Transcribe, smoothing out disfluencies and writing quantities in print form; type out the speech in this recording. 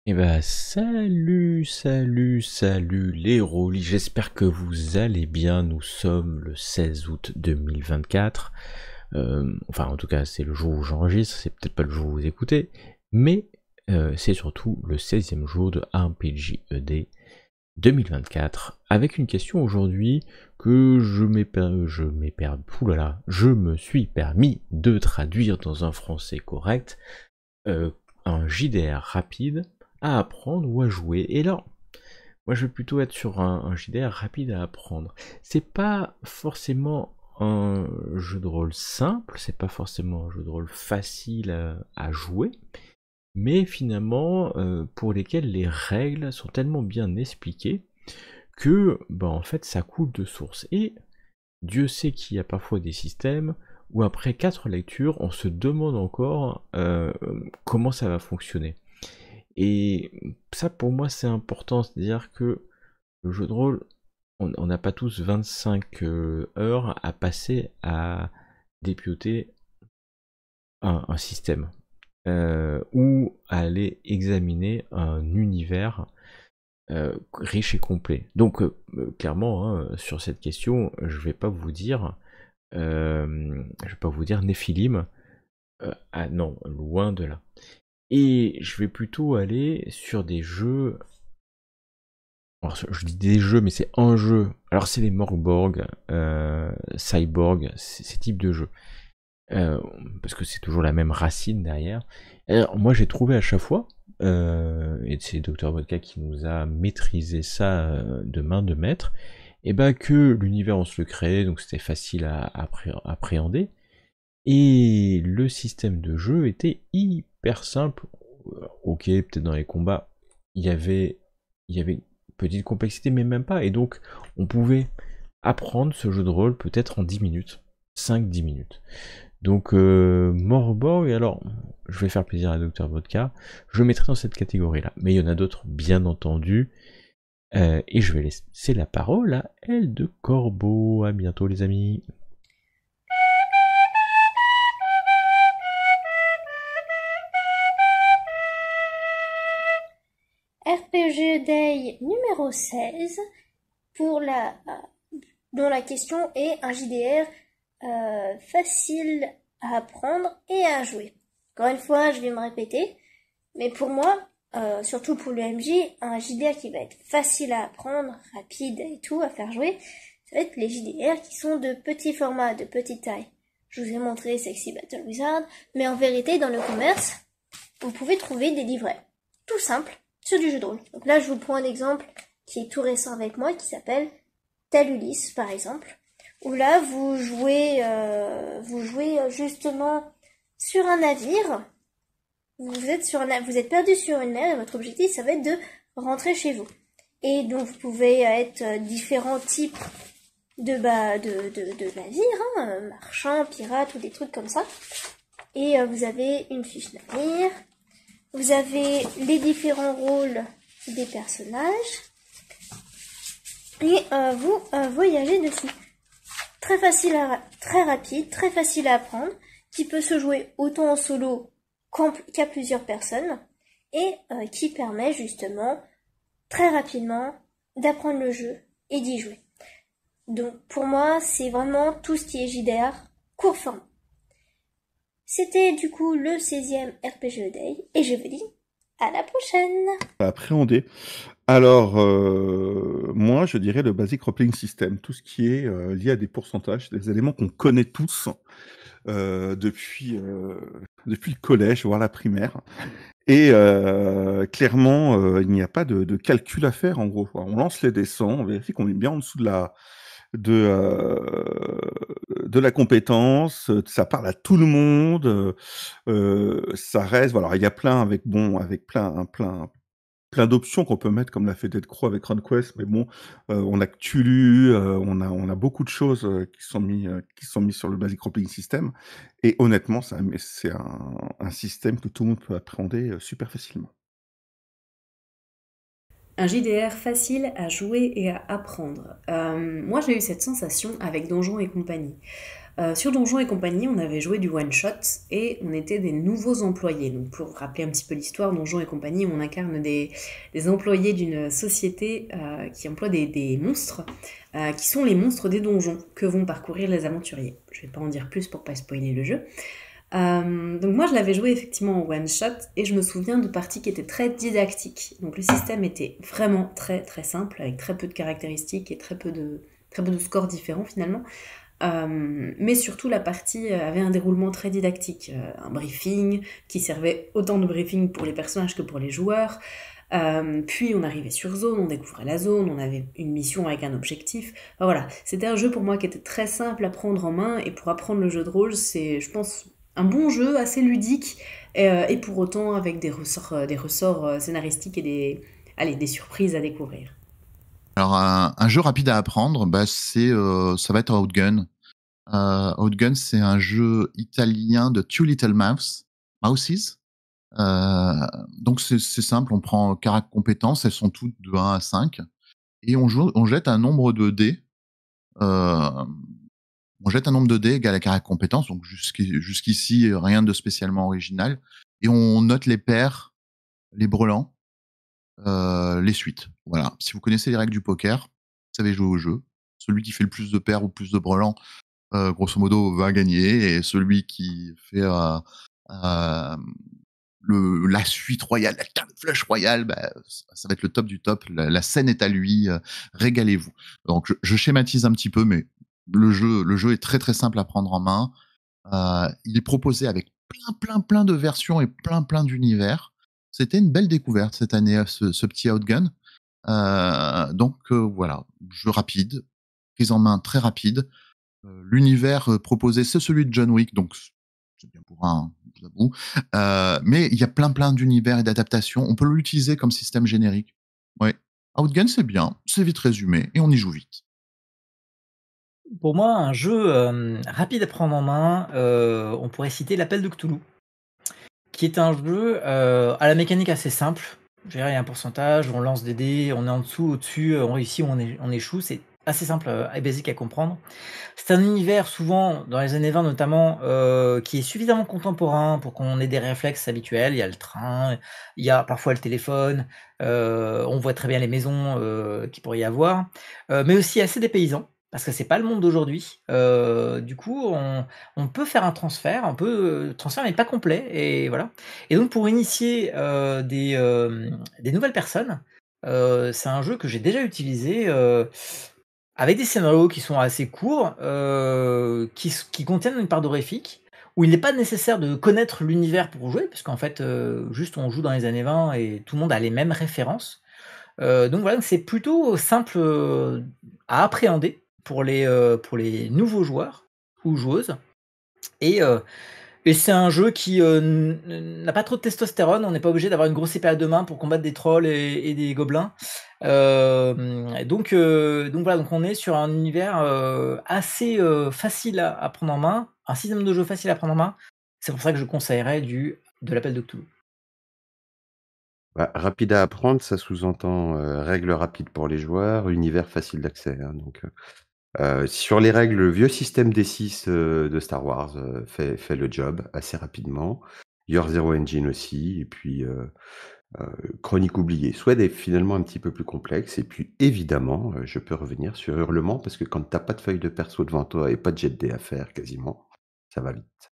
Eh ben, salut les roulis, j'espère que vous allez bien, nous sommes le 16 août 2024, enfin en tout cas c'est le jour où j'enregistre, c'est peut-être pas le jour où vous écoutez, mais c'est surtout le 16e jour de RPJED 2024, avec une question aujourd'hui que je me suis permis de traduire dans un français correct, euh, un JDR rapide à apprendre ou à jouer. Et là, moi je vais plutôt être sur un JDR rapide à apprendre. C'est pas forcément un jeu de rôle simple, c'est pas forcément un jeu de rôle facile à jouer, mais finalement pour lesquels les règles sont tellement bien expliquées que en fait ça coule de source. Et Dieu sait qu'il y a parfois des systèmes où après 4 lectures, on se demande encore comment ça va fonctionner. Et ça pour moi c'est important, c'est-à-dire que le jeu de rôle, on n'a pas tous 25 heures à passer à dépioter un système ou à aller examiner un univers riche et complet. Donc clairement, hein, sur cette question, je vais pas vous dire Néphilim. Ah non, loin de là. Et je vais plutôt aller sur des jeux. Alors, je dis des jeux, mais c'est un jeu. Alors c'est les Morgborg, Cyborg, ces types de jeux. Parce que c'est toujours la même racine derrière. Alors, moi j'ai trouvé à chaque fois, et c'est Dr Vodka qui nous a maîtrisé ça de main de maître, et ben que l'univers on se le créait, donc c'était facile à appréhender, et le système de jeu était hyper simple. Ok, peut-être dans les combats, il y avait une petite complexité, mais même pas. Et donc, on pouvait apprendre ce jeu de rôle peut-être en 10 minutes. 5-10 minutes. Donc, Morborg, et alors, je vais faire plaisir à Dr Vodka, je mettrai dans cette catégorie-là. Mais il y en a d'autres, bien entendu. Et je vais laisser la parole à Elle de Corbeau. À bientôt, les amis. RPG Day numéro 16 pour dont la question est un JDR facile à apprendre et à jouer. Encore une fois, je vais me répéter, mais pour moi, surtout pour le MJ, un JDR qui va être facile à apprendre, rapide et tout, à faire jouer, ça va être les JDR qui sont de petits formats, de petite taille. Je vous ai montré Sexy Battle Wizard, mais en vérité, dans le commerce, vous pouvez trouver des livrets tout simples sur du jeu de rôle. Donc là, je vous prends un exemple qui est tout récent avec moi, qui s'appelle Tel Ulysse, par exemple, où là, vous jouez justement sur un navire. Vous êtes perdu sur une mer et votre objectif, ça va être de rentrer chez vous. Et donc, vous pouvez être différents types de navires, hein, marchands, pirates ou des trucs comme ça. Et vous avez une fiche navire, vous avez les différents rôles des personnages et vous voyagez dessus. Très rapide, très facile à apprendre, qui peut se jouer autant en solo qu'à plusieurs personnes et qui permet justement très rapidement d'apprendre le jeu et d'y jouer. Donc pour moi, c'est vraiment tout ce qui est JDR court format. C'était du coup le 16e RPG Day et je vous dis à la prochaine. Appréhender. Alors, moi, je dirais le Basic Role-Playing System, tout ce qui est lié à des pourcentages, des éléments qu'on connaît tous depuis le collège, voire la primaire. Et clairement, il n'y a pas de calcul à faire, en gros. On lance les dés 100, on vérifie qu'on est bien en dessous de la compétence, ça parle à tout le monde, ça reste... Voilà, il y a plein avec plein d'options qu'on peut mettre, comme l'a fait Dead Crow avec RunQuest, mais bon, on a Cthulhu, on a beaucoup de choses qui sont mis sur le Basic Role-Playing System, et honnêtement, c'est un système que tout le monde peut appréhender super facilement. Un JDR facile à jouer et à apprendre. Moi, j'ai eu cette sensation avec Donjons et compagnie. Sur Donjons et compagnie, on avait joué du one-shot et on était des nouveaux employés. Donc pour rappeler un petit peu l'histoire, Donjons et compagnie, on incarne des employés d'une société qui emploie des monstres, qui sont les monstres des donjons que vont parcourir les aventuriers. Je vais pas en dire plus pour pas spoiler le jeu. Donc moi je l'avais joué effectivement en one shot et je me souviens de parties qui étaient très didactiques. Donc le système était vraiment très très simple avec très peu de caractéristiques et très peu de scores différents finalement. Mais surtout la partie avait un déroulement très didactique, un briefing qui servait autant de briefing pour les personnages que pour les joueurs. Puis on arrivait sur zone, on découvrait la zone, on avait une mission avec un objectif. Enfin, voilà, c'était un jeu pour moi qui était très simple à prendre en main et pour apprendre le jeu de rôle, c'est, je pense, un bon jeu assez ludique et pour autant avec des ressorts scénaristiques et des surprises à découvrir. Alors, un jeu rapide à apprendre, bah, ça va être Outgun. Outgun, c'est un jeu italien de Two Little Mouses. Donc, c'est simple, on prend carac compétences, elles sont toutes de 1 à 5, et on jette un nombre de dés. On jette un nombre de dés égal à carac compétences, donc jusqu'ici, rien de spécialement original, et on note les pairs, les brelans, les suites. Voilà. Si vous connaissez les règles du poker, vous savez jouer au jeu. Celui qui fait le plus de paires ou plus de brelans, grosso modo, va gagner. Et celui qui fait la suite royale, la carte flush royale, bah, ça va être le top du top. La scène est à lui. Régalez-vous. Donc, je schématise un petit peu, mais le jeu est très très simple à prendre en main. Il est proposé avec plein de versions et plein d'univers. C'était une belle découverte cette année, ce petit Outgun. Donc voilà, jeu rapide, prise en main très rapide. L'univers proposé, c'est celui de John Wick, donc c'est bien pour un, je vous avoue. Mais il y a plein d'univers et d'adaptations. On peut l'utiliser comme système générique. Ouais. Outgun, c'est bien, c'est vite résumé et on y joue vite. Pour moi, un jeu rapide à prendre en main, on pourrait citer l'Appel de Cthulhu, qui est un jeu à la mécanique assez simple. Je dirais, il y a un pourcentage, on lance des dés, on est en dessous, au-dessus, on réussit ou on échoue. C'est assez simple et basique à comprendre. C'est un univers souvent, dans les années 20 notamment, qui est suffisamment contemporain pour qu'on ait des réflexes habituels. Il y a le train, il y a parfois le téléphone, on voit très bien les maisons qu'il pourrait y avoir, mais aussi assez dépaysant, parce que c'est pas le monde d'aujourd'hui. Du coup, on peut faire un transfert, transfert mais pas complet, et voilà. Et donc pour initier des nouvelles personnes, c'est un jeu que j'ai déjà utilisé. Avec des scénarios qui sont assez courts, qui contiennent une part d'horrifique, où il n'est pas nécessaire de connaître l'univers pour jouer, puisqu'en fait, juste on joue dans les années 20 et tout le monde a les mêmes références. Donc voilà, c'est plutôt simple, à appréhender pour les nouveaux joueurs ou joueuses et c'est un jeu qui, n'a pas trop de testostérone. On n'est pas obligé d'avoir une grosse épée à 2 mains pour combattre des trolls et des gobelins. Donc voilà, donc on est sur un univers, assez, facile à prendre en main, un système de jeu facile à prendre en main. C'est pour ça que je conseillerais de l'Appel de Cthulhu. Bah, rapide à apprendre, ça sous-entend règles rapides pour les joueurs, univers facile d'accès, hein, donc sur les règles, le vieux système D6 de Star Wars fait le job assez rapidement. Your Zero Engine aussi, et puis Chronique oubliée, soit est finalement un petit peu plus complexe, et puis évidemment, je peux revenir sur Hurlement, parce que quand t'as pas de feuille de perso devant toi et pas de jet de dés à faire quasiment, ça va vite.